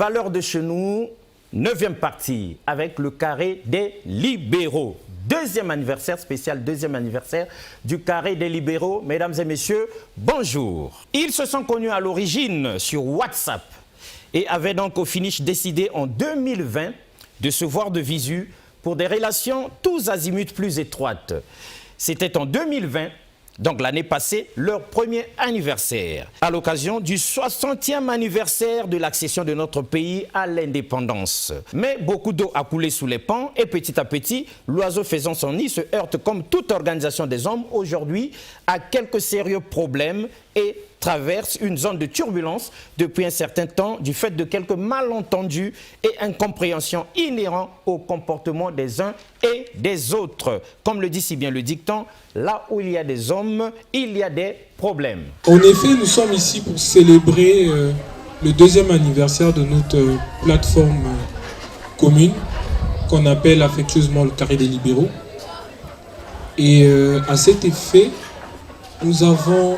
valeurs de chez nous, 9e partie, avec le carré des libéraux. Deuxième anniversaire spécial, deuxième anniversaire du carré des libéraux. Mesdames et messieurs, bonjour. Ils se sont connus à l'origine sur WhatsApp et avaient donc au finish décidé en 2020 de se voir de visu pour des relations tous azimuts plus étroites. C'était en 2020, donc l'année passée, leur premier anniversaire, à l'occasion du 60e anniversaire de l'accession de notre pays à l'indépendance. Mais beaucoup d'eau a coulé sous les ponts et petit à petit, l'oiseau faisant son nid se heurte comme toute organisation des hommes aujourd'hui à quelques sérieux problèmes et traverse une zone de turbulence depuis un certain temps du fait de quelques malentendus et incompréhensions inhérents au comportement des uns et des autres. Comme le dit si bien le dicton, là où il y a des hommes, il y a des problèmes. En effet, nous sommes ici pour célébrer le deuxième anniversaire de notre plateforme commune qu'on appelle affectueusement le carré des libéraux. Et à cet effet, nous avons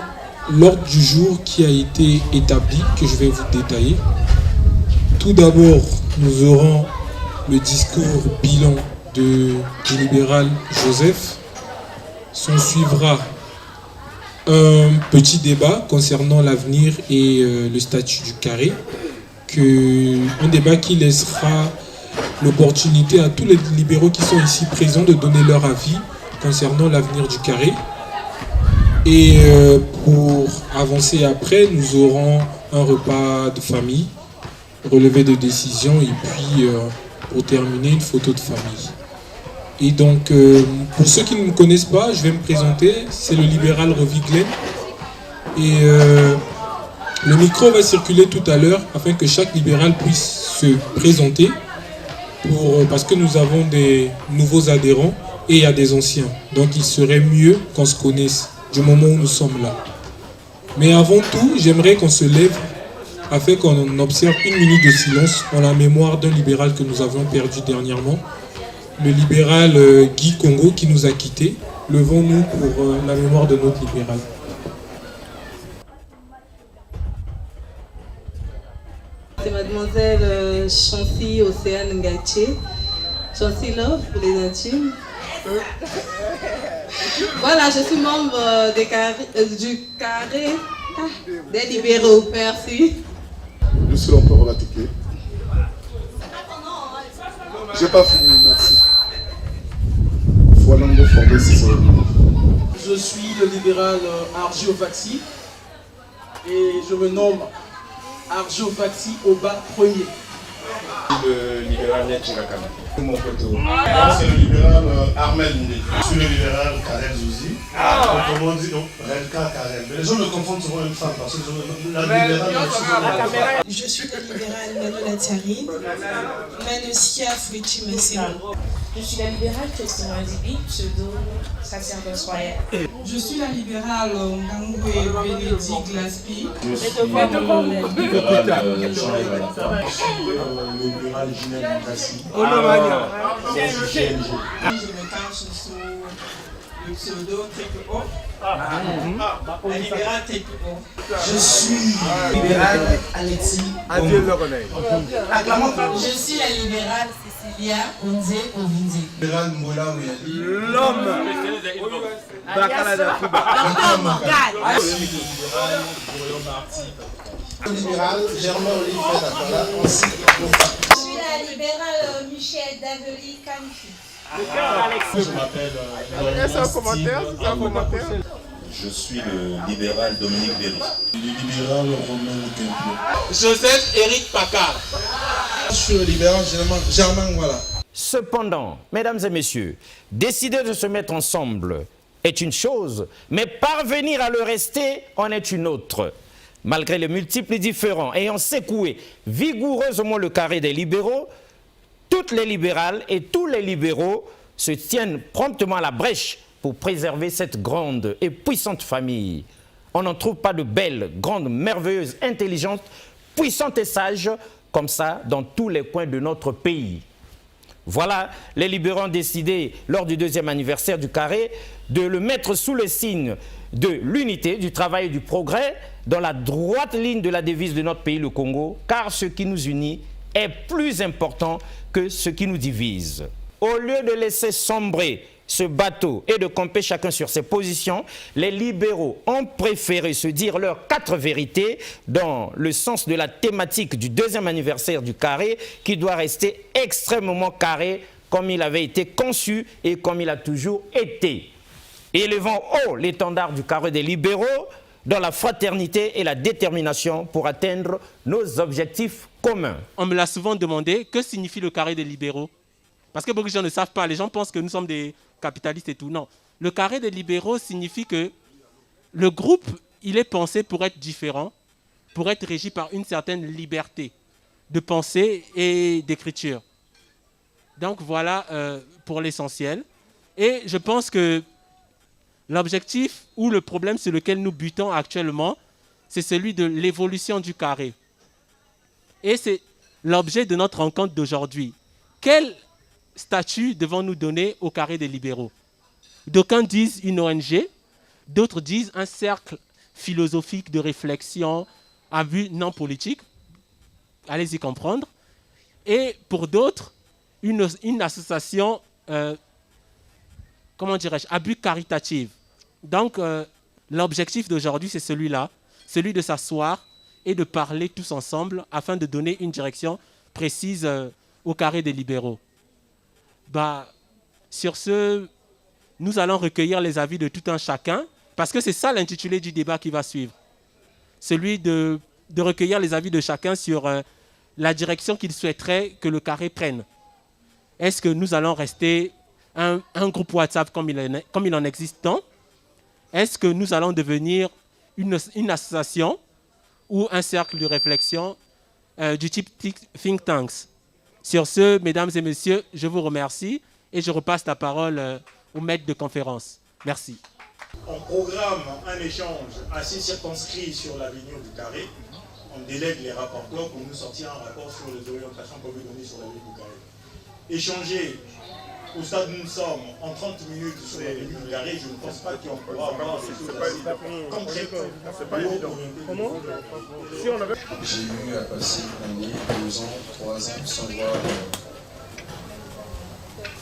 l'ordre du jour qui a été établi, que je vais vous détailler. Tout d'abord, nous aurons le discours bilan du libéral Joseph. S'en suivra un petit débat concernant l'avenir et le statut du carré. Un débat qui laissera l'opportunité à tous les libéraux qui sont ici présents de donner leur avis concernant l'avenir du carré. Et pour avancer après, nous aurons un repas de famille, relevé de décision et puis pour terminer, une photo de famille. Et donc, pour ceux qui ne me connaissent pas, je vais me présenter. C'est le libéral Rovi Glenn. Et le micro va circuler tout à l'heure afin que chaque libéral puisse se présenter parce que nous avons des nouveaux adhérents et il y a des anciens. Donc, il serait mieux qu'on se connaisse du moment où nous sommes là. Mais avant tout, j'aimerais qu'on se lève afin qu'on observe une minute de silence en la mémoire d'un libéral que nous avions perdu dernièrement, le libéral Guy Congo qui nous a quittés. Levons-nous pour la mémoire de notre libéral. C'est mademoiselle Chancy Océane Ngaché. Chancy Love pour les intimes. Voilà, je suis membre du carré des libéraux. Merci. Je suis encore la ticket. J'ai pas fini, merci. Voilà, je suis le libéral Argio Faxi et je me nomme Argio Faxi au bas premier. Le libéral Netchingakam. Mon poteau. C'est le libéral Armel Ndé. Je suis le libéral Karel Zouzi. Comment on dit non? Relka Karel. Mais les gens me confondent souvent une femme parce que la libérale. Je suis le libéral Manola Tiari. Manosia Fouichi Massero. Je suis la libérale Christine Adibi, pseudo sacerdoce royal. Je suis la libérale Ngangwe Bénédicte Glaspi. Je suis le libéral Jean-Yves Alapha. Je suis le libéral Ginelle Mbassi. Je me cache sous le pseudo Triple O. La libérale Triple O. Je suis le libéral Alexis. Adieu le René. Je suis la libérale Cécilia Onze Ovinze. Libéral Mbola Ouyali. L'homme. Je suis le libéral Borio Marty. Le libéral Germain Olivier Natala ainsi que Je suis la libérale Michel Daveli Kanki. je m'appelle Je suis le libéral Dominique Berry. le libéral Romain Kempo. Joseph Eric Paccard. Je suis le libéral Germain voilà. Cependant, mesdames et messieurs, décider de se mettre ensemble est une chose, mais parvenir à le rester en est une autre. Malgré les multiples différends ayant secoué vigoureusement le carré des libéraux, toutes les libérales et tous les libéraux se tiennent promptement à la brèche pour préserver cette grande et puissante famille. On n'en trouve pas de belles, grandes, merveilleuses, intelligentes, puissantes et sages comme ça dans tous les coins de notre pays. Voilà, les libéraux ont décidé, lors du deuxième anniversaire du carré, de le mettre sous le signe de l'unité, du travail et du progrès, dans la droite ligne de la devise de notre pays, le Congo, car ce qui nous unit est plus important que ce qui nous divise. Au lieu de laisser sombrer ce bateau et de camper chacun sur ses positions, les libéraux ont préféré se dire leurs 4 vérités dans le sens de la thématique du 2e anniversaire du carré qui doit rester extrêmement carré comme il avait été conçu et comme il a toujours été. Élevons haut l'étendard du carré des libéraux dans la fraternité et la détermination pour atteindre nos objectifs communs. On me l'a souvent demandé, que signifie le carré des libéraux? Parce que beaucoup de gens ne savent pas, les gens pensent que nous sommes des capitalistes et tout. Non, le carré des libéraux signifie que le groupe, il est pensé pour être différent, pour être régi par une certaine liberté de pensée et d'écriture. Donc voilà pour l'essentiel. Et je pense que l'objectif ou le problème sur lequel nous butons actuellement, c'est celui de l'évolution du carré. Et c'est l'objet de notre rencontre d'aujourd'hui. Quel statut devons-nous donner au carré des libéraux? D'aucuns disent une ONG, d'autres disent un cercle philosophique de réflexion à but non politique. Allez-y comprendre. Et pour d'autres, une association, comment dirais-je, à but caritatif. Donc, l'objectif d'aujourd'hui, c'est celui-là, celui de s'asseoir et de parler tous ensemble afin de donner une direction précise au carré des libéraux. Sur ce, nous allons recueillir les avis de tout un chacun, parce que c'est ça l'intitulé du débat qui va suivre. Celui de recueillir les avis de chacun sur la direction qu'il souhaiterait que le carré prenne. Est-ce que nous allons rester un groupe WhatsApp comme il en existe tant? Est-ce que nous allons devenir une association ou un cercle de réflexion du type think tanks? Sur ce, mesdames et messieurs, je vous remercie et je repasse la parole au maître de conférence. Merci. On programme un échange assez circonscrit sur l'avenir du carré. On délègue les rapporteurs pour nous sortir un rapport sur les orientations qu'on veut donner sur l'avenir du carré. Échanger au stade où nous sommes en 30 minutes sur l'avenir du carré, je ne pense pas qu'on pourra avoir des choses assez concrètes. J'ai eu à passer une année, 2 ans, 3 ans sans voir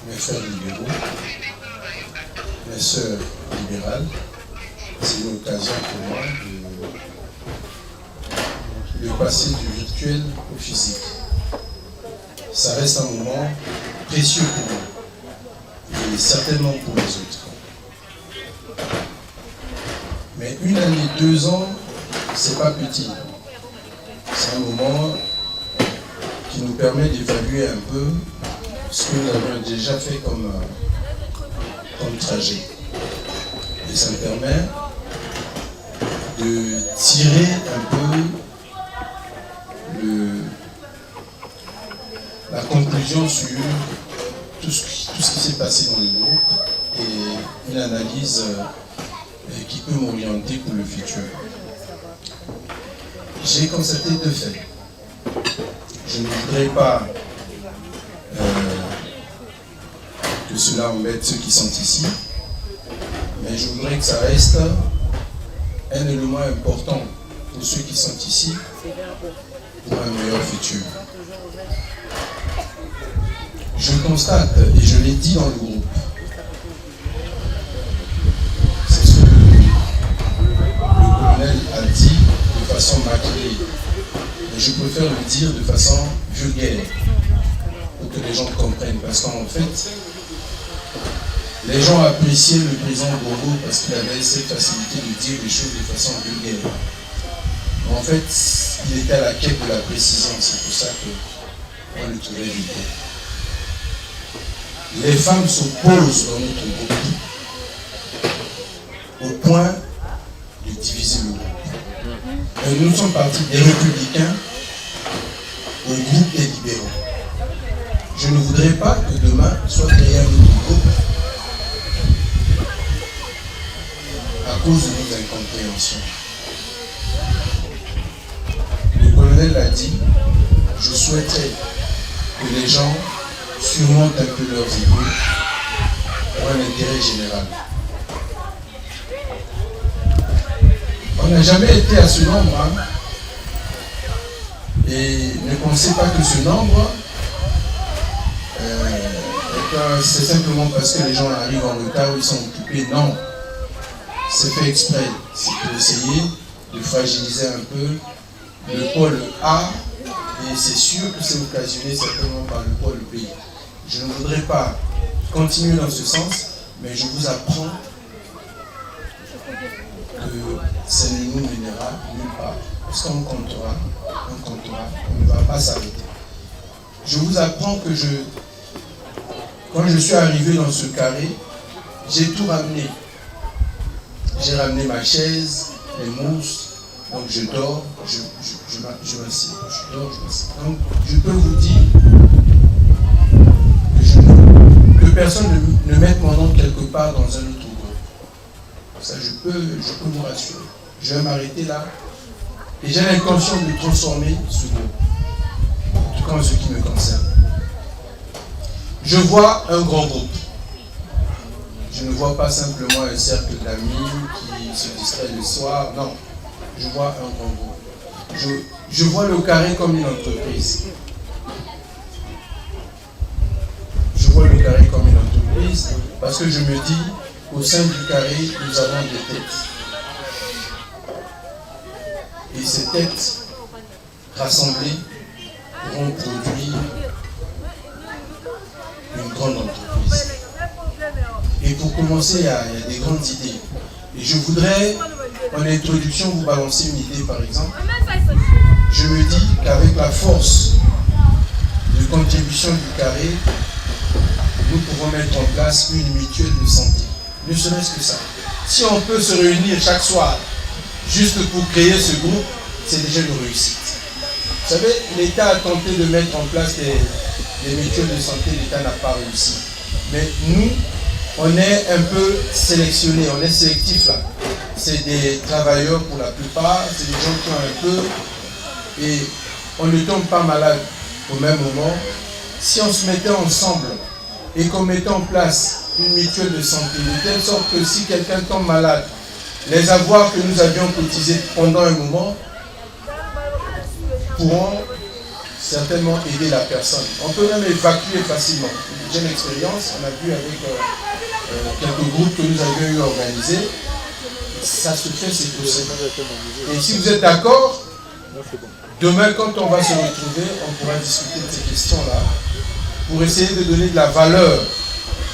mes frères libéraux, mes sœurs libérales. C'est une occasion pour moi de passer du virtuel au physique. Ça reste un moment précieux pour moi et certainement pour les autres. Mais une année, 2 ans, c'est pas petit. C'est un moment qui nous permet d'évaluer un peu ce que nous avons déjà fait comme trajet. Et ça me permet de tirer un peu la conclusion sur tout ce qui s'est passé dans le groupe et une analyse qui peut m'orienter pour le futur. J'ai constaté 2 faits. Je ne voudrais pas que cela embête ceux qui sont ici, mais je voudrais que ça reste un élément important pour ceux qui sont ici pour un meilleur futur. Je constate, et je l'ai dit dans le groupe, c'est ce que le colonel a dit de façon maquillée, mais je préfère le dire de façon vulgaire, pour que les gens comprennent, parce qu'en fait, les gens appréciaient le président Bongo parce qu'il avait cette facilité de dire les choses de façon vulgaire. Mais en fait, il était à la quête de la précision, c'est pour ça qu'on le trouvait vulgaire. Les femmes s'opposent dans notre groupe au point de diviser le groupe. Et nous sommes partis des républicains au groupe des libéraux. Je ne voudrais pas que demain soit créé un autre groupe à cause de nos incompréhensions. Le colonel l'a dit, je souhaiterais que les gens surmontent un peu leurs idées pour un intérêt général. On n'a jamais été à ce nombre, hein? Et ne pensez pas que ce nombre, c'est simplement parce que les gens arrivent en retard ou ils sont occupés. Non, c'est fait exprès. C'est pour essayer de fragiliser un peu le pôle A, et c'est sûr que c'est occasionné certainement par le pôle B. Je ne voudrais pas continuer dans ce sens, mais je vous apprends que ça ne nous mènera nulle part. Parce qu'on comptera, on ne va pas s'arrêter. Je vous apprends que quand je suis arrivé dans ce carré, j'ai tout ramené. J'ai ramené ma chaise, les mousses, donc je dors, je m'assieds. Je dors, je m'assieds. Donc je peux vous dire que personne ne mette mon nom quelque part dans un autre groupe. Ça, je peux vous rassurer. Je vais m'arrêter là. Et j'ai l'intention de transformer ce groupe. En tout cas en ce qui me concerne. Je vois un grand groupe. Je ne vois pas simplement un cercle d'amis qui se distrait le soir. Non. Je vois un grand groupe. Je vois le carré comme une entreprise. Je vois le carré comme une entreprise parce que je me dis qu'au sein du carré, nous avons des têtes. Et ces têtes rassemblées pourront produire une grande entreprise. Et pour commencer, il y a des grandes idées. Et je voudrais, en introduction, vous balancer une idée par exemple. Je me dis qu'avec la force de contribution du carré, nous pouvons mettre en place une mutuelle de santé. Ne serait-ce que ça. Si on peut se réunir chaque soir, juste pour créer ce groupe, c'est déjà une réussite. Vous savez, l'État a tenté de mettre en place des mutuelles de santé, l'État n'a pas réussi. Mais nous, on est un peu sélectionnés, on est sélectif là. C'est des travailleurs pour la plupart, c'est des gens qui ont un peu, et on ne tombe pas malade au même moment. Si on se mettait ensemble et qu'on mettait en place une mutuelle de santé, de telle sorte que si quelqu'un tombe malade, les avoirs que nous avions cotisés pendant un moment pourront certainement aider la personne. On peut même évacuer facilement. J'ai l'expérience, on a vu avec quelques groupes que nous avions eu organisés. Ça se fait, c'est possible. Et si vous êtes d'accord, demain, quand on va se retrouver, on pourra discuter de ces questions-là pour essayer de donner de la valeur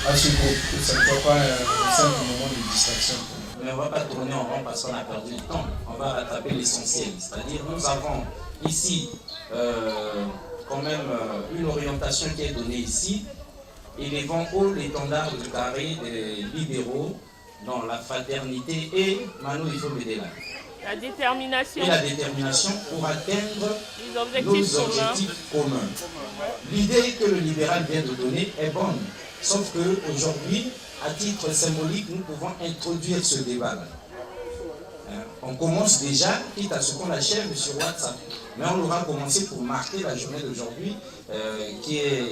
à ce groupe, que ça ne soit pas un simple moment de distraction. Mais on ne va pas tourner en rond parce qu'on a perdu du temps. On va rattraper l'essentiel. C'est-à-dire, nous avons ici quand même une orientation qui est donnée ici. Élevant haut l'étendard du carré des libéraux dans la fraternité et, Manu, il faut m'aider là. La détermination. Et la détermination pour atteindre nos objectifs communs. L'idée que le libéral vient de donner est bonne. Sauf qu'aujourd'hui, à titre symbolique, nous pouvons introduire ce débat-là. On commence déjà, quitte à ce qu'on achève sur WhatsApp. Mais on aura commencé pour marquer la journée d'aujourd'hui, qui est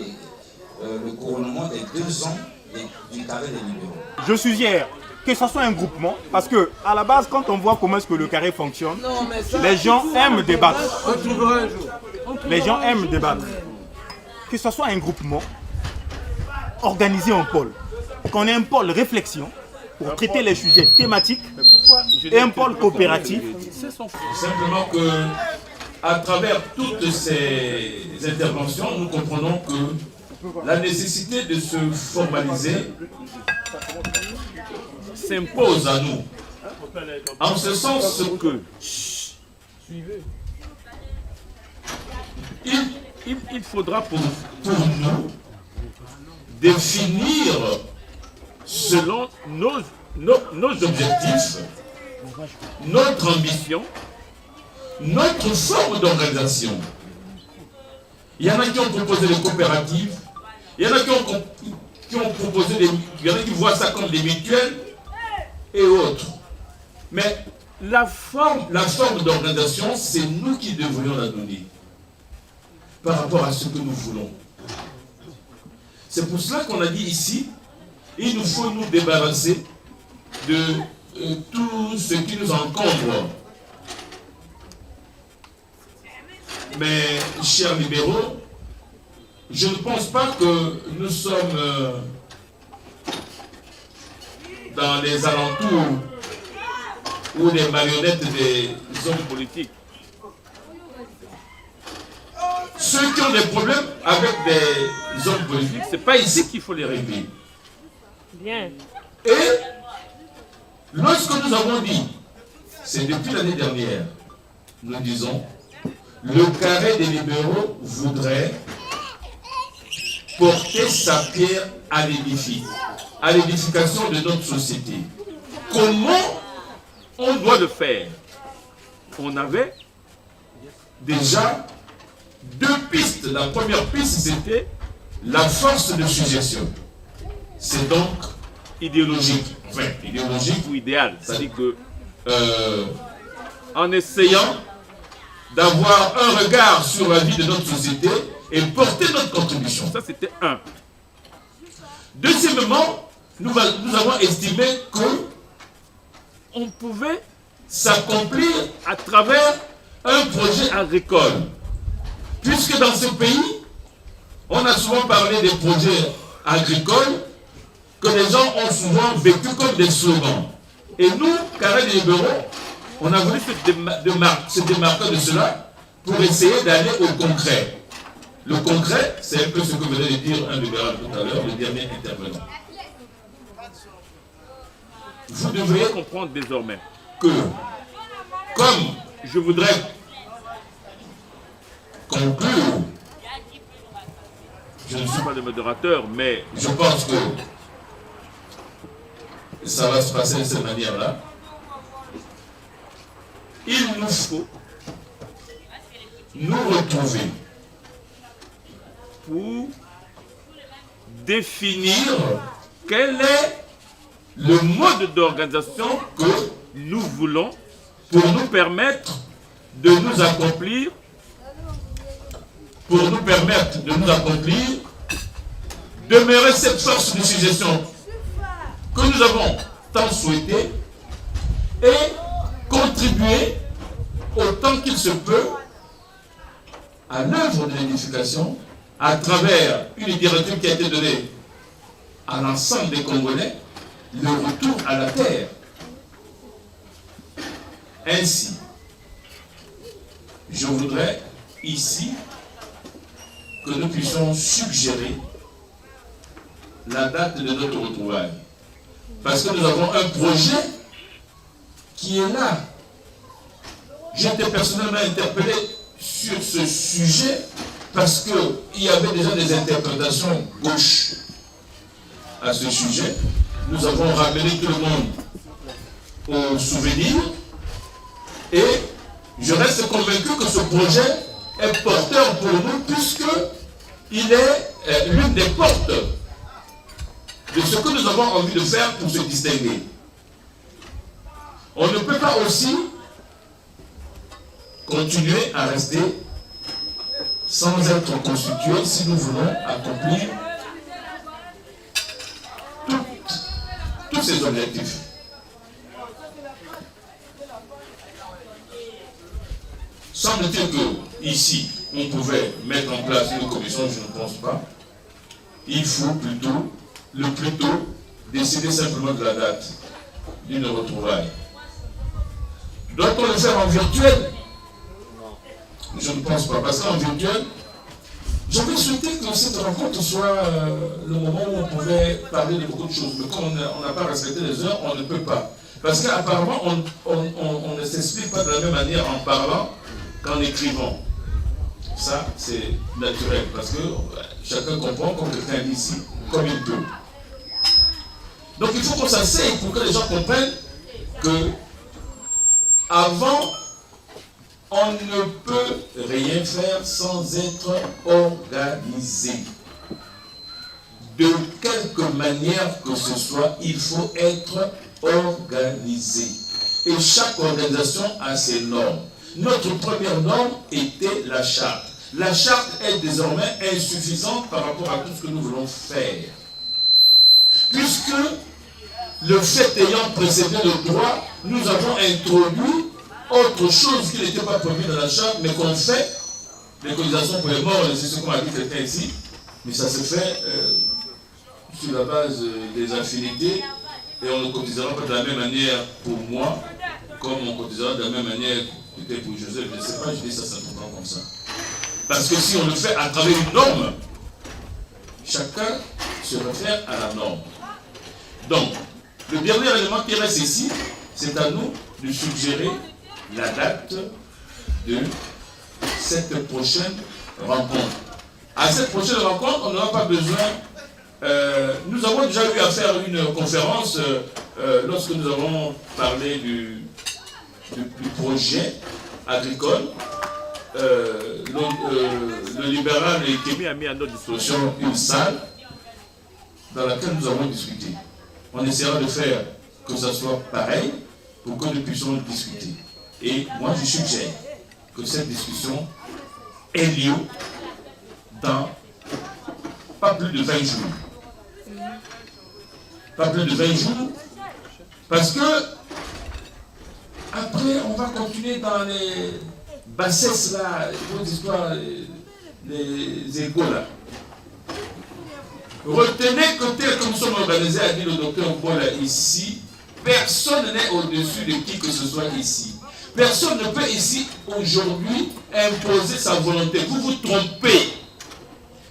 le couronnement des 2 ans du carré des libéraux. Je suggère que ce soit un groupement, parce que à la base, quand on voit comment est-ce que le carré fonctionne, les gens aiment débattre. Les gens aiment débattre. Que ce soit un groupement, organisé en pôle. Qu'on ait un pôle réflexion pour traiter les sujets thématiques et un pôle coopératif. Simplement que, à travers toutes ces interventions, nous comprenons que la nécessité de se formaliser s'impose à nous. En ce sens que il faudra pour nous définir selon nos objectifs, notre ambition, notre forme d'organisation. Il y en a qui ont proposé des coopératives, il y en a qui ont proposé il y en a qui voient ça comme des mutuelles et autres. Mais la forme d'organisation, c'est nous qui devrions la donner par rapport à ce que nous voulons. C'est pour cela qu'on a dit ici, il nous faut nous débarrasser de tout ce qui nous encombre. Mais, chers libéraux, je ne pense pas que nous sommes dans les alentours ou des marionnettes des hommes politiques. Ceux qui ont des problèmes avec des hommes politiques, ce n'est pas ici qu'il faut les régler. Bien. Et lorsque nous avons dit, c'est depuis l'année dernière, nous disons, le carré des libéraux voudrait porter sa pierre à l'édification de notre société. Comment on doit le faire? On avait déjà deux pistes. La première piste, c'était la force de suggestion. C'est donc idéologique. Enfin, idéologique ou idéal. C'est-à-dire que, en essayant d'avoir un regard sur la vie de notre société et porter notre contribution. Ça, c'était un. Deuxièmement, nous avons estimé que on pouvait s'accomplir à travers un projet agricole. Puisque dans ce pays, on a souvent parlé des projets agricoles que les gens ont souvent vécu comme des slogans. Et nous, Carré des libéraux, on a voulu se démarquer de cela pour essayer d'aller au concret. Le concret, c'est un peu ce que venait de dire un libéral tout à l'heure, le dernier intervenant. Vous devriez comprendre désormais que, comme je voudrais conclure, je ne suis pas le modérateur, mais je pense que ça va se passer de cette manière-là. Il nous faut nous retrouver pour définir quel est le mode d'organisation que nous voulons pour nous permettre de nous accomplir, demeurer cette force de suggestion que nous avons tant souhaité et contribuer autant qu'il se peut à l'œuvre de l'édification à travers une directive qui a été donnée à l'ensemble des Congolais, le retour à la terre. Ainsi, je voudrais ici que nous puissions suggérer la date de notre retrouvaille. Parce que nous avons un projet qui est là. J'étais personnellement interpellé sur ce sujet parce qu'il y avait déjà des interprétations gauches à ce sujet. Nous avons ramené tout le monde au souvenir et je reste convaincu que ce projet est porteur pour nous puisqu'il est l'une des portes de ce que nous avons envie de faire pour se distinguer. On ne peut pas aussi continuer à rester sans être constitué si nous voulons accomplir tous ces objectifs. Semble-t-il que ici, on pouvait mettre en place une commission, je ne pense pas. Il faut plutôt, le plus tôt, décider simplement de la date d'une retrouvaille. Doit-on le faire en virtuel? Je ne pense pas, parce qu'en virtuel, j'avais souhaité que cette rencontre soit le moment où on pouvait parler de beaucoup de choses. Mais comme on n'a pas respecté les heures, on ne peut pas. Parce qu'apparemment, on ne s'explique pas de la même manière en parlant qu'en écrivant. Ça, c'est naturel, parce que chacun comprend comme quelqu'un d'ici, comme il peut. Donc il faut qu'on s'asseye pour que les gens comprennent que avant, on ne peut rien faire sans être organisé. De quelque manière que ce soit, il faut être organisé. Et chaque organisation a ses normes. Notre première norme était la charte. La charte est désormais insuffisante par rapport à tout ce que nous voulons faire. Puisque le fait ayant précédé le droit, nous avons introduit autre chose qui n'était pas prévu dans la charte, mais qu'on fait les cotisations pour les morts, c'est ce qu'on a dit quelqu'un ici, mais ça se fait sur la base des affinités et on ne cotisera pas de la même manière pour moi comme on cotisera de la même manière peut-être pour Joseph. Je ne sais pas, je dis ça simplement comme ça. Parce que si on le fait à travers une norme, chacun se réfère à la norme. Donc, le dernier élément qui reste ici, c'est à nous de suggérer la date de cette prochaine rencontre. À cette prochaine rencontre, on n'aura pas besoin... nous avons déjà eu à faire une conférence lorsque nous avons parlé du projet agricole. Le libéral Kémy a mis à notre disposition une salle dans laquelle nous avons discuté. On essaiera de faire que ça soit pareil pour que nous puissions discuter. Et moi, je suggère que cette discussion ait lieu dans pas plus de 20 jours. Pas plus de 20 jours, parce que après, on va continuer dans les bassesses là, les histoires, les égaux là. Retenez que tel que nous sommes organisés, a dit le docteur Bola ici, personne n'est au-dessus de qui que ce soit ici. Personne ne peut ici, aujourd'hui, imposer sa volonté. Vous vous trompez.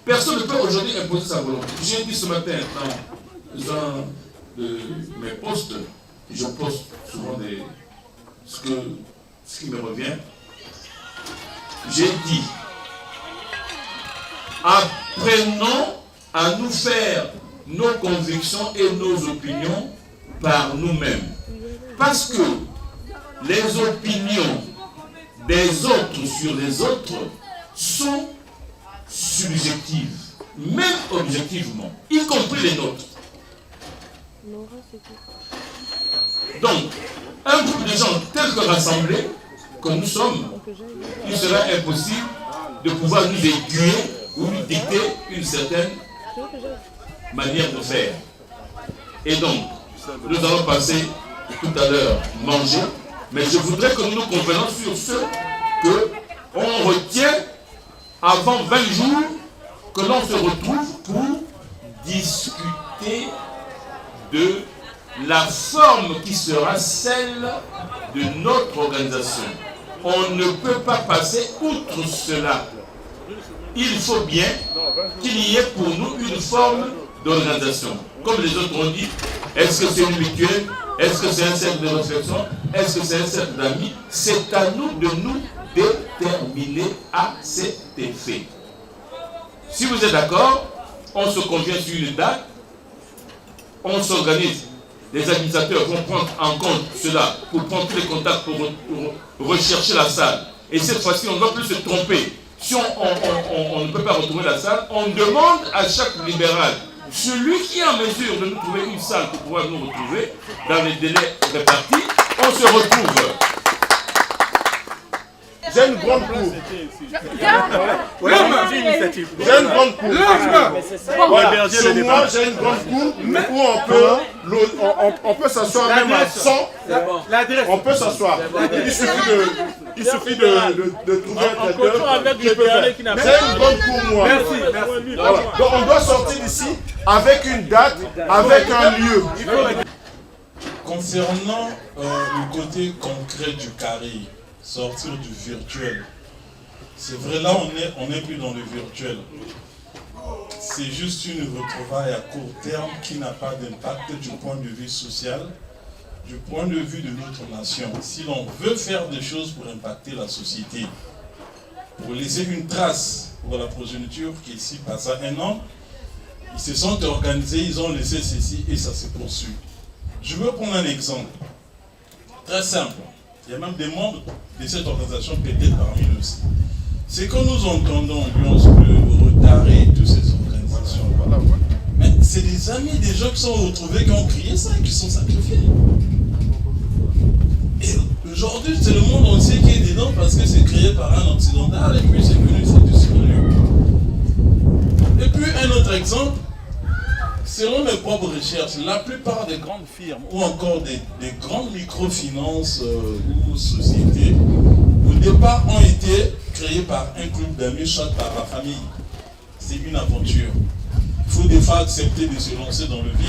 Personne ne peut aujourd'hui imposer sa volonté. J'ai dit ce matin, dans mes posts, je poste souvent ce qui me revient. J'ai dit, apprenons à nous faire nos convictions et nos opinions par nous-mêmes. Parce que les opinions des autres sur les autres sont subjectives, même objectivement, y compris les nôtres. Donc, un groupe de gens tels que rassemblés, que nous sommes, il sera impossible de pouvoir nous aiguiller ou nous dicter une certaine manière de faire. Et donc, nous allons passer tout à l'heure manger, mais je voudrais que nous nous comprenions sur ce qu'on retient avant 20 jours, que l'on se retrouve pour discuter de la forme qui sera celle de notre organisation. On ne peut pas passer outre cela. Il faut bien qu'il y ait pour nous une forme d'organisation. Comme les autres ont dit, est-ce que c'est une mutuelle? Est-ce que c'est un cercle de réflexion? Est-ce que c'est un cercle d'amis? C'est à nous de nous déterminer à cet effet. Si vous êtes d'accord, on se convient sur une date, on s'organise. Les administrateurs vont prendre en compte cela pour prendre tous les contacts pour rechercher la salle. Et cette fois-ci, on ne va plus se tromper. Si on ne peut pas retrouver la salle, on demande à chaque libéral, celui qui est en mesure de nous trouver une salle pour pouvoir nous retrouver, dans les délais répartis, on se retrouve. J'ai une grande cour. J'ai une grande cour. Voilà. Sur moi, j'ai une grande cour où on peut s'asseoir même à 100. On peut s'asseoir. Il suffit de trouver un traiteur. J'ai une grande cour, moi. Merci. Voilà. Donc on doit sortir d'ici avec une date, avec un lieu. Concernant le côté concret du carré, sortir du virtuel. C'est vrai, là on n'est plus dans le virtuel. C'est juste une retrouvaille à court terme qui n'a pas d'impact du point de vue social, du point de vue de notre nation. Si l'on veut faire des choses pour impacter la société, pour laisser une trace pour la progéniture qui ici passe à 1 an, ils se sont organisés, ils ont laissé ceci et ça se poursuit. Je veux prendre un exemple très simple. Il y a même des membres de cette organisation peut-être parmi nous aussi. C'est que nous entendons le retarder toutes ces organisations. Mais c'est des amis des gens qui sont retrouvés, qui ont crié ça et qui sont sacrifiés. Et aujourd'hui, c'est le monde entier qui est dedans parce que c'est créé par un occidental et puis c'est venu, c'est distribué. Et puis un autre exemple, selon mes propres recherches, la plupart des grandes firmes ou encore des grandes microfinances ou sociétés, au départ ont été créé par un groupe d'amis, soit par la famille. C'est une aventure. Il faut des fois accepter de se lancer dans le vide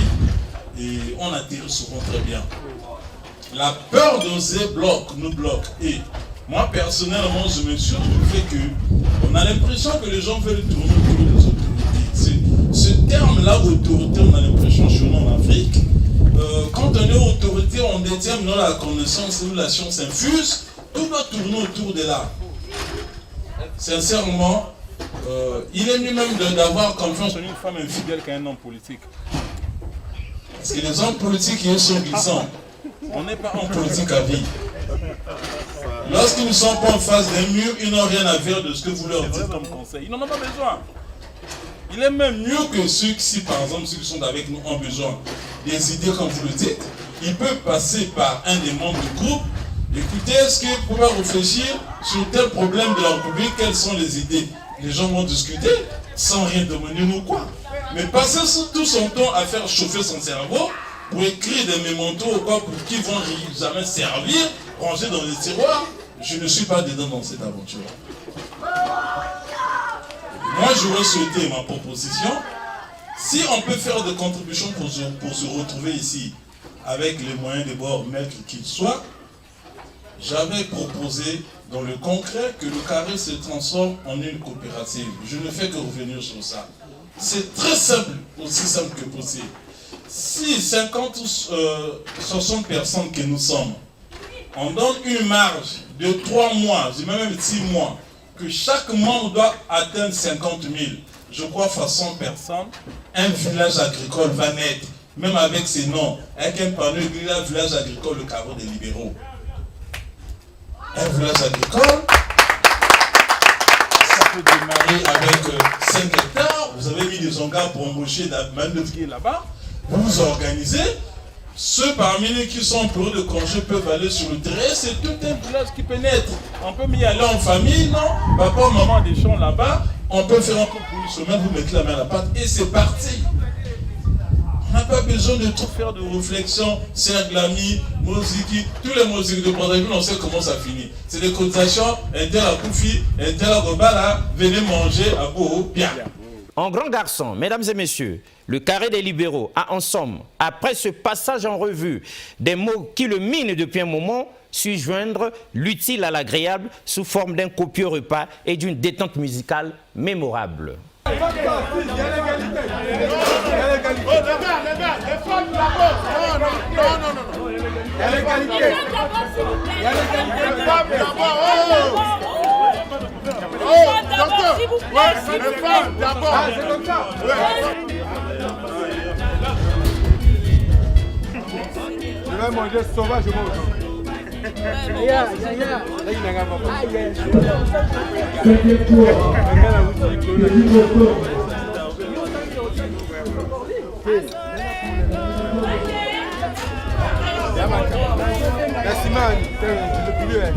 et on atterrit souvent très bien. La peur d'oser nous bloque. Et moi, personnellement, je me suis du fait qu'on a l'impression que les gens veulent tourner autour des autorités. Ce terme-là, autorité, on a l'impression chez nous en Afrique, quand on est autorité, on détient maintenant la connaissance et la science infuse, tout doit tourner autour de là. Sincèrement, il est mieux même d'avoir confiance en une femme infidèle qu'un homme politique. Parce que les hommes politiques, ils sont glissants. On n'est pas en politique à vie. Lorsqu'ils ne sont pas en face d'un mur, ils n'ont rien à faire de ce que vous leur dites comme conseil. Ils n'en ont pas besoin. Il est même mieux que ceux qui, par exemple, ceux qui sont avec nous ont besoin des idées, comme vous le dites. Ils peuvent passer par un des membres du groupe. Écoutez, est-ce que vous pouvez réfléchir sur tel problème de la République? Quelles sont les idées? Les gens vont discuter sans rien demander ou quoi. Mais passer tout son temps à faire chauffer son cerveau pour écrire des mémentos ou quoi pour qui vont jamais servir, ranger dans les tiroirs, je ne suis pas dedans dans cette aventure. Moi, j'aurais souhaité ma proposition. Si on peut faire des contributions pour se retrouver ici, avec les moyens de bord, maîtres qu'ils soient, j'avais proposé dans le concret que le carré se transforme en une coopérative. Je ne fais que revenir sur ça. C'est très simple, aussi simple que possible. Si 50 ou 60 personnes que nous sommes, on donne une marge de 3 mois, je dis même 6 mois, que chaque membre doit atteindre 50 000. Je crois qu'à 100 personnes, un village agricole va naître, même avec ses noms, avec un panneau village agricole, le carreau des libéraux. Un village agricole, ça peut démarrer avec 5 hectares, vous avez mis des hangars pour embaucher la main-d'œuvre qui est là-bas, vous vous organisez, ceux parmi nous qui sont en période de congé peuvent aller sur le terrain, c'est tout un village qui peut naître. On peut y aller en famille, non? Papa, maman, des champs là-bas, on peut faire un peu pour une semaine, vous mettez la main à la pâte et c'est parti. On n'a pas besoin de tout faire de réflexion, Serglami, Moziki, tous les musiques de Brazzaville, on sait comment ça finit. C'est des cotisations, un tel à Koufi, un tel à Gobala, venez manger à Boho, bien. En grand garçon, mesdames et messieurs, le carré des libéraux a en somme, après ce passage en revue des mots qui le minent depuis un moment, su joindre l'utile à l'agréable sous forme d'un copieux repas et d'une détente musicale mémorable. Il y a l'égalité. Les gars, les femmes d'abord. Non. Il y a l'égalité. Il y a l'égalité. Les femmes d'abord. Oh, docteur. Les femmes d'abord. Ah, c'est comme ça. Je vais manger sauvage au monde. Merci man, tu peux plus. Yeah.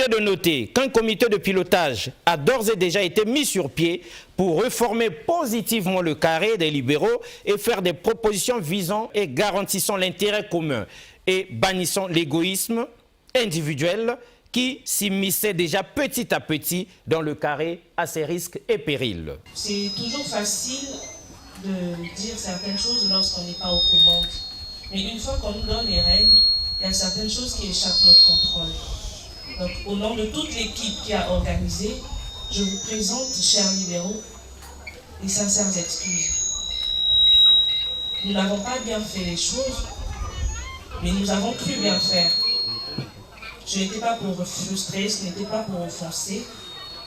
De noter qu'un comité de pilotage a d'ores et déjà été mis sur pied pour réformer positivement le carré des libéraux et faire des propositions visant et garantissant l'intérêt commun et bannissant l'égoïsme individuel qui s'immisçait déjà petit à petit dans le carré à ses risques et périls. C'est toujours facile de dire certaines choses lorsqu'on n'est pas aux commandes. Mais une fois qu'on nous donne les règles, il y a certaines choses qui échappent à notre contrôle. Donc, au nom de toute l'équipe qui a organisé, je vous présente, chers libéraux, les sincères excuses. Nous n'avons pas bien fait les choses, mais nous avons cru bien faire. Ce n'était pas pour frustrer, ce n'était pas pour offenser,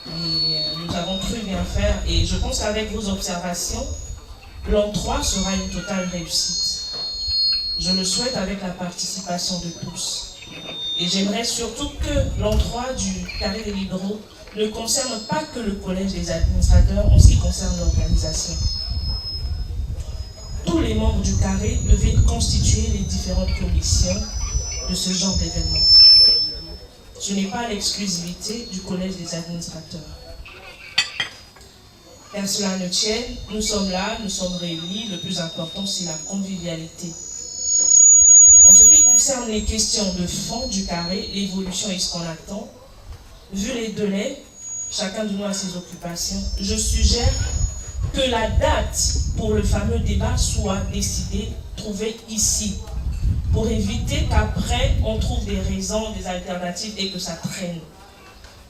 mais nous avons cru bien faire. Et je pense qu'avec vos observations, l'an 3 sera une totale réussite. Je le souhaite avec la participation de tous. Et j'aimerais surtout que l'an 3 du carré des libéraux ne concerne pas que le collège des administrateurs en ce qui concerne l'organisation. Tous les membres du carré devaient constituer les différentes commissions de ce genre d'événement. Ce n'est pas l'exclusivité du collège des administrateurs. Qu'à cela ne tienne, nous sommes là, nous sommes réunis, le plus important c'est la convivialité. En ce qui concerne les questions de fond du carré, l'évolution et ce qu'on attend, vu les délais, chacun de nous a ses occupations, je suggère que la date pour le fameux débat soit décidée, trouvée ici, pour éviter qu'après on trouve des raisons, des alternatives et que ça traîne.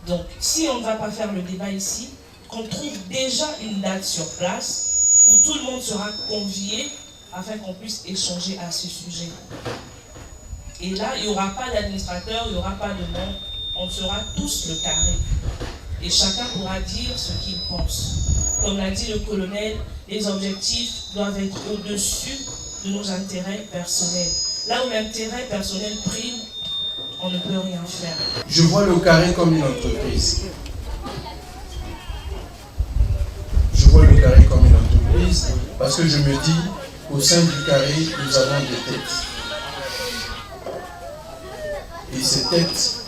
Donc, si on ne va pas faire le débat ici, qu'on trouve déjà une date sur place où tout le monde sera convié afin qu'on puisse échanger à ce sujet. Et là, il n'y aura pas d'administrateur, il n'y aura pas de nom, on sera tous le carré. Et chacun pourra dire ce qu'il pense. Comme l'a dit le colonel, les objectifs doivent être au-dessus de nos intérêts personnels. Là où l'intérêt personnel prime, on ne peut rien faire. Je vois le carré comme une entreprise. Je vois le carré comme une entreprise parce que je me dis qu'au sein du carré, nous avons des têtes. Et ces têtes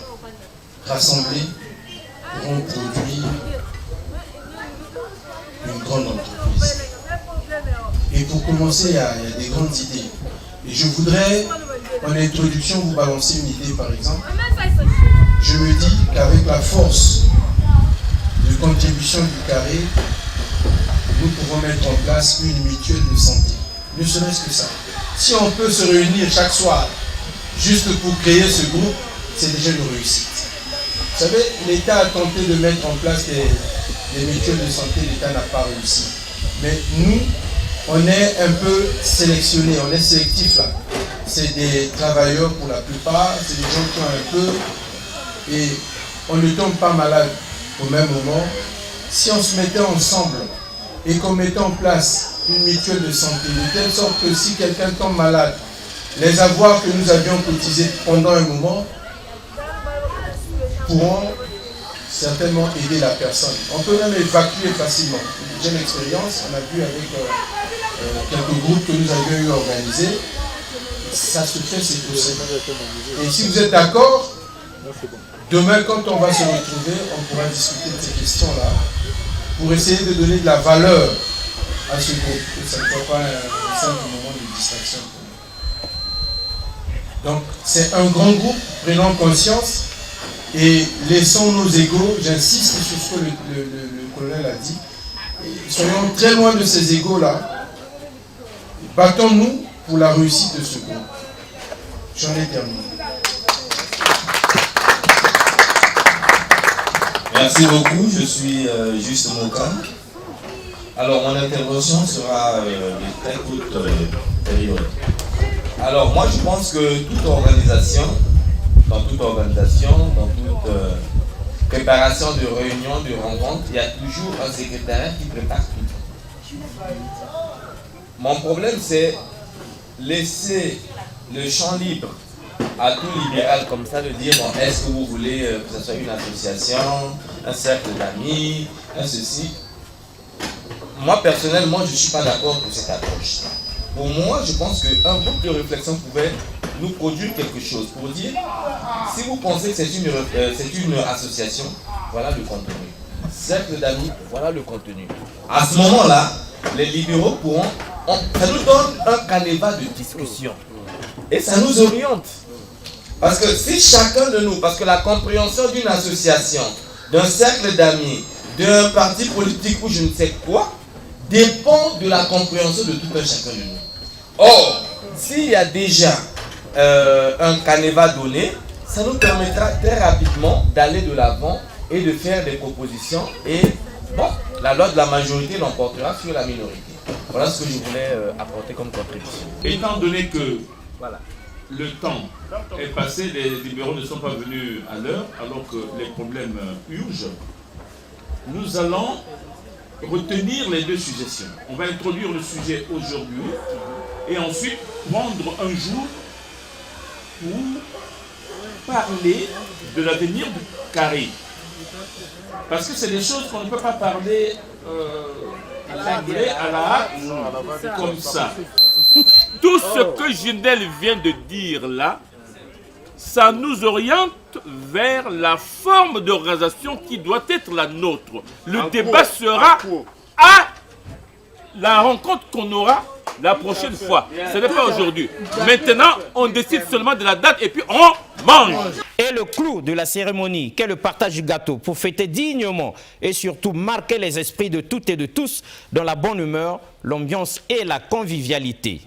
rassemblées pourront produire une grande entreprise. Et pour commencer, il y a des grandes idées. Et je voudrais, en introduction, vous balancer une idée, par exemple. Je me dis qu'avec la force de contribution du carré, nous pouvons mettre en place une mutuelle de santé. Ne serait-ce que ça. Si on peut se réunir chaque soir, juste pour créer ce groupe, c'est déjà une réussite. Vous savez, l'État a tenté de mettre en place des mutuelles de santé, l'État n'a pas réussi. Mais nous, on est un peu sélectionnés, on est sélectif là. C'est des travailleurs pour la plupart, c'est des gens qui ont un peu, et on ne tombe pas malade au même moment. Si on se mettait ensemble et qu'on mettait en place une mutuelle de santé, de telle sorte que si quelqu'un tombe malade, les avoirs que nous avions cotisés pendant un moment pourront certainement aider la personne. On peut même évacuer facilement. J'ai l'expérience, on a vu avec quelques groupes que nous avions eu organisés. Ça se fait, c'est possible. Et si vous êtes d'accord, demain, quand on va se retrouver, on pourra discuter de ces questions-là pour essayer de donner de la valeur à ce groupe, que ça ne soit pas un simple moment de distraction. Donc, c'est un grand groupe, prenons conscience et laissons nos égos, j'insiste sur ce que le colonel a dit, et soyons très loin de ces égos-là, battons-nous pour la réussite de ce groupe. J'en ai terminé. Merci beaucoup, je suis Juste Moka. Alors mon intervention sera de très courte période. Alors moi je pense que dans toute organisation, dans toute préparation de réunion, de rencontre, il y a toujours un secrétariat qui prépare tout. Mon problème c'est laisser le champ libre à tout libéral comme ça de dire bon, est-ce que vous voulez que ce soit une association, un cercle d'amis, un ceci. Moi personnellement je ne suis pas d'accord pour cette approche. Pour moi je pense qu'un groupe de réflexion pouvait nous produire quelque chose pour dire si vous pensez que c'est une association, voilà le contenu. Cercle d'amis, voilà le contenu. À ce moment-là, les libéraux pourront, ça nous donne un canevas de discussion et ça nous oriente. Parce que si chacun de nous, parce que la compréhension d'une association, d'un cercle d'amis, d'un parti politique ou je ne sais quoi, dépend de la compréhension de tout un chacun de nous. Or, s'il y a déjà un canevas donné, ça nous permettra très rapidement d'aller de l'avant et de faire des propositions et bon, la loi de la majorité l'emportera sur la minorité. Voilà ce que je voulais apporter comme contribution. Étant donné que le temps est passé, les libéraux ne sont pas venus à l'heure, alors que les problèmes urgent, nous allons retenir les deux suggestions. On va introduire le sujet aujourd'hui et ensuite prendre un jour pour parler de l'avenir du carré. Parce que c'est des choses qu'on ne peut pas parler à la hâte, comme ça. Tout ce que Gendel vient de dire là, ça nous oriente vers la forme d'organisation qui doit être la nôtre. Le débat sera à la rencontre qu'on aura la prochaine fois. Ce n'est pas aujourd'hui. Maintenant, on décide seulement de la date et puis on mange. Et le clou de la cérémonie, qu'est le partage du gâteau pour fêter dignement et surtout marquer les esprits de toutes et de tous dans la bonne humeur, l'ambiance et la convivialité.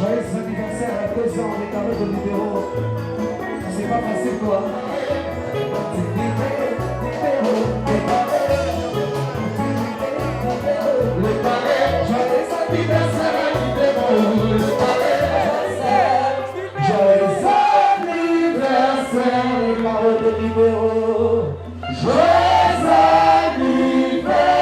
Joyeux anniversaire à 2 ans des carrés de libéraux. C'est pas facile quoi. Joyeux anniversaire,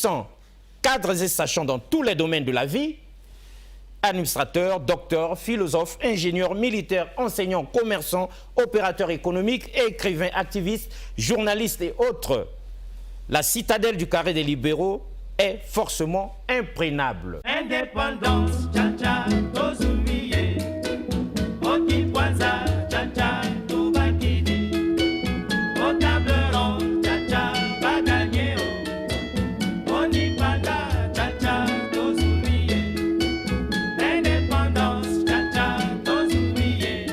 puissants cadres et sachants dans tous les domaines de la vie, administrateurs, docteurs, philosophes, ingénieurs, militaires, enseignants, commerçants, opérateurs économiques, écrivains, activistes, journalistes et autres. La citadelle du carré des libéraux est forcément imprégnable. Indépendance, tcha-tcha, tozumiye, okipwaza, tcha-tcha, tubakidi, otableron, tcha-tcha, baganyeo, onipanda, tcha-tcha, tozumiye, indépendance, tcha-tcha, tozumiye,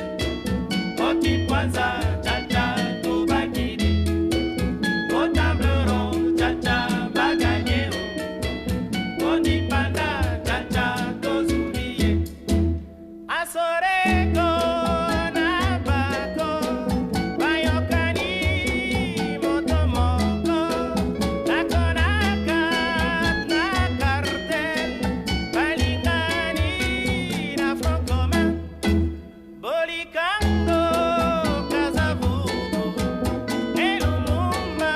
okipwaza, tcha-tcha, tubakidi, otableron, tcha-tcha, baganyeo, onipanda, tcha-tcha, tozumiye, asoreko, nabako, bayokani, motomoko, nakonaka, nakartel, balingani, na front commun, bolikando, kazavubu, elumumba,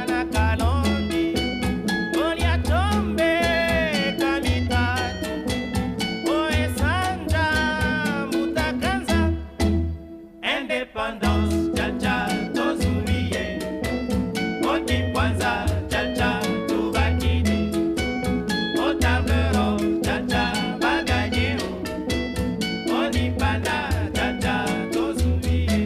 nakalondi, boliatombe, kamitatu, oesanja, mutakanza, indépendance, tcha-tcha, tozumiye, okipwanza, tcha-tcha, tubakidi, otablero, tcha-tcha, baganyeo, onipanda, tcha-tcha, tozumiye.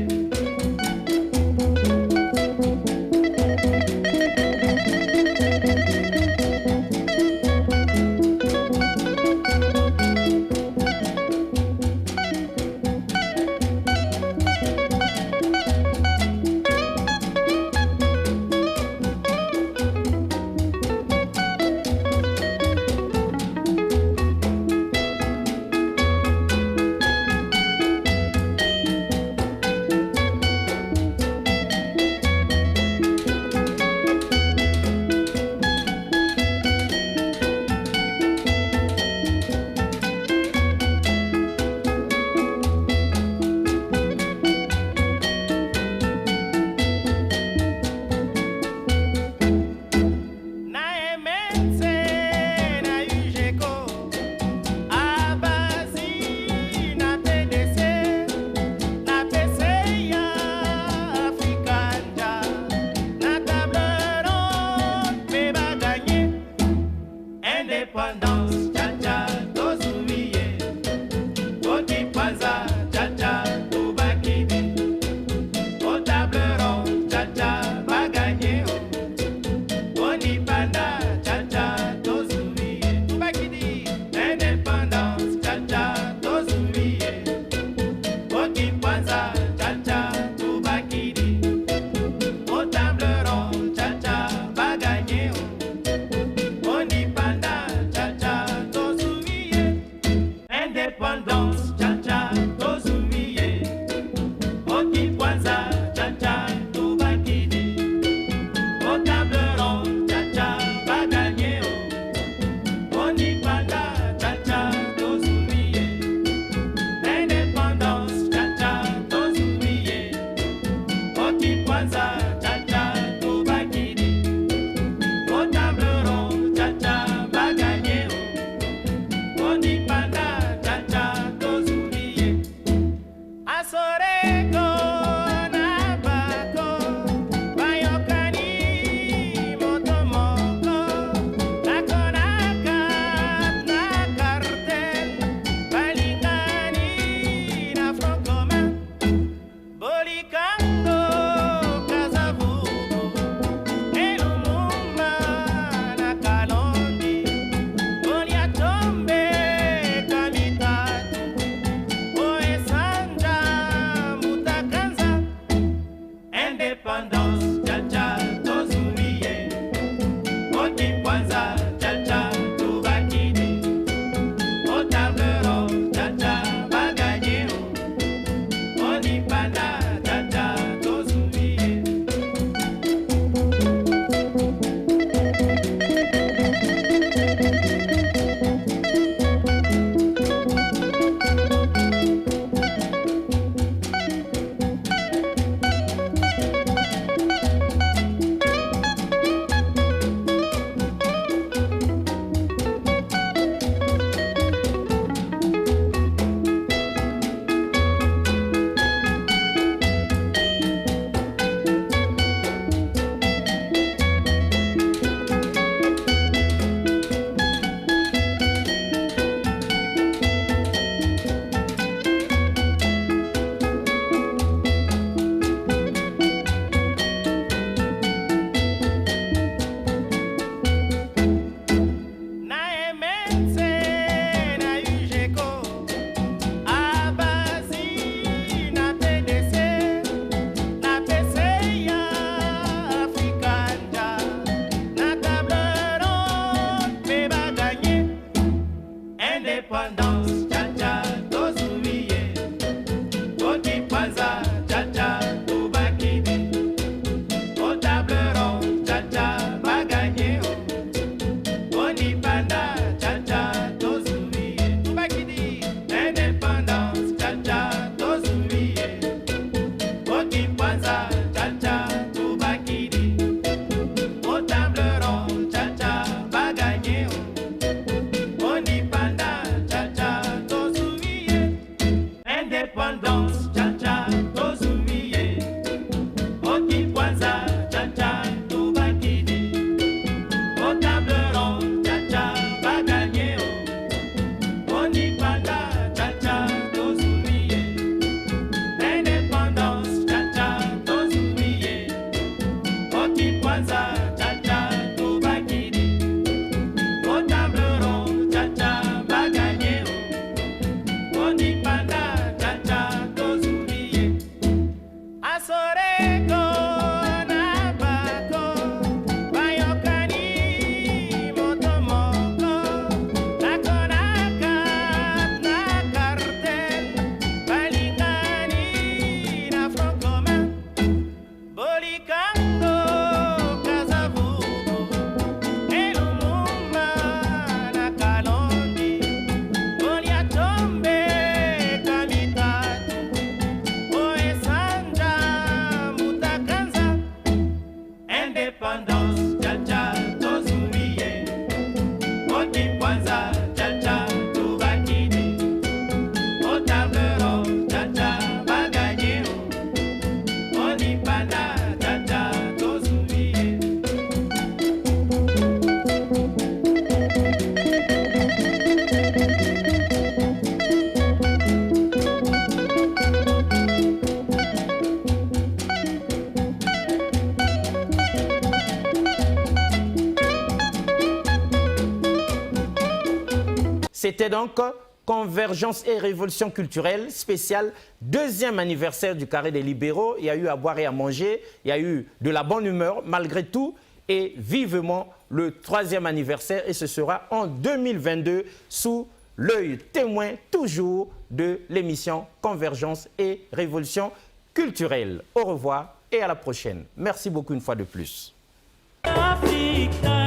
Indépendance, cha-cha, tozuie. Oti Kwanza, cha-cha, tubakidi. Au table ronde, cha-cha, va gagner. Oni Panda, cha-cha, tozuie. Indépendance, cha-cha, tozuie. Oti Kwanza, cha-cha, tubakidi. Au table ronde, cha-cha, va gagner. Oni Panda, cha-cha, tozuie. Asoreko na bako, bayokani motomoko, nakonaka na cartel, balingani na front commun, bolikando kazavubu, elumumba na kalondi, boliatombe kamitatu, oesanja mutakanza. Indépendance, cha-cha, tozuie. Oti Kwanza, cha-cha, tubakidi. Au table ronde, cha-cha, va gagner. Oni Panda, cha-cha, tozuie. C'était donc Convergence et Révolution culturelle spéciale, deuxième anniversaire du Carré des Libéraux. Il y a eu à boire et à manger, il y a eu de la bonne humeur malgré tout et vivement le troisième anniversaire et ce sera en 2022 sous l'œil témoin toujours de l'émission Convergence et Révolution culturelle. Au revoir et à la prochaine. Merci beaucoup une fois de plus. Africa.